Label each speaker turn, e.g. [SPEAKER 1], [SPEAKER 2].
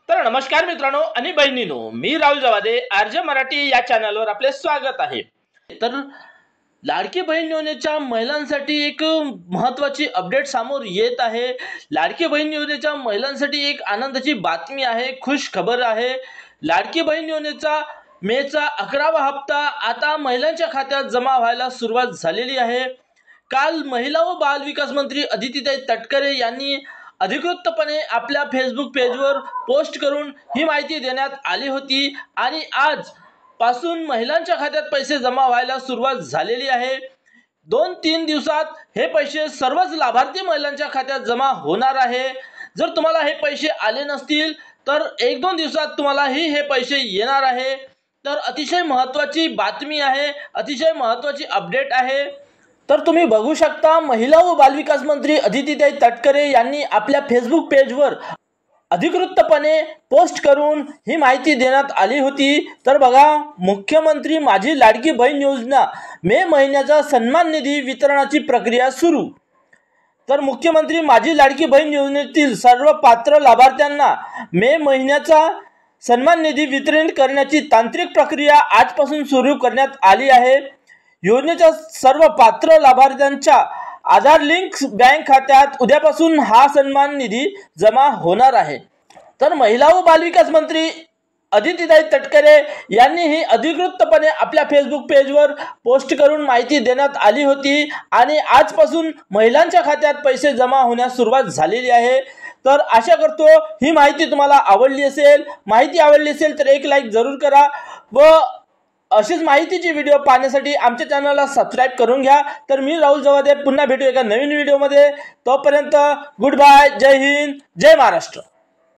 [SPEAKER 1] तर नमस्कार मित्रांनो आणि बहिणींनो, मी राहुल जवादे आरजे मराठी या चॅनलवर आपले स्वागत आहे। तर लाडकी बहीण योजनेच्या महिलांसाठी एक महत्त्वाची अपडेट समोर येत आहे। लाडकी बहीण योजनेच्या महिलांसाठी एक आनंदाची बातमी आहे, खुश खबर आहे। लाडकी बहीण योजनेचा मेचा 11वा हप्ता आता महिलांच्या खात्यात जमा व्हायला सुरुवात झालेली आहे। काल महिला व बाल विकास मंत्री अदितीताई तटकरे यांनी अधिकृतपणे आपल्या फेसबुक पेजवर पोस्ट करून ही माहिती देण्यात आली होती आणि आज पासून महिलांच्या खात्यात पैसे जमा व्हायला सुरुवात झालेली आहे। 2-3 दिवसात हे पैसे सर्वच लाभार्थी महिलांच्या खात्यात जमा होणार आहे। जर तुम्हाला हे पैसे आले नसतील तर 1-2 दिवसात तुम्हाला हे पैसे येणार आहे। तर अतिशय महत्त्वाची बातमी आहे, अतिशय महत्त्वाची अपडेट आहे। तर तुम्ही बघू शकता, महिला व बालविकास मंत्री अदितीताई तटकरे यांनी आपल्या फेसबुक पेजवर अधिकृतपणे पोस्ट करून ही माहिती देण्यात आली होती। तर बघा, मुख्यमंत्री माझी लाडकी बहीण योजना मे महिन्याचा सन्मान निधी वितरणाची प्रक्रिया सुरू। तर मुख्यमंत्री माझी लाडकी बहीण योजनेतील सर्व पात्र लाभार्थ्यांना मे महिन्याचा सन्मान निधी वितरण करण्याची तांत्रिक प्रक्रिया आजपासून सुरू करण्यात आली आहे। योजनेच्या सर्व पात्र लाभार्थ्यांच्या आधार लिंक बँक खात्यात उद्यापासून हा सन्मान निधी जमा होणार आहे। तर महिला व बालविकास मंत्री अदितीताई तटकरे यांनी ही अधिकृतपणे आपल्या फेसबुक पेजवर पोस्ट करून माहिती देण्यात आली होती आणि आजपासून महिलांच्या खात्यात पैसे जमा होण्यास सुरुवात झालेली आहे। तर आशा करतो ही माहिती तुम्हाला आवडली असेल। माहिती आवडली असेल तर एक लाईक जरूर करा व अशीच माहितीची व्हिडिओ पाहण्यासाठी आमच्या चॅनलला सबस्क्राइब करून घ्या। तर मी राहुल जवादे पुन्हा भेटू एका नवीन व्हिडिओमध्ये। तोपर्यंत गुड बाय, जय हिंद, जय महाराष्ट्र।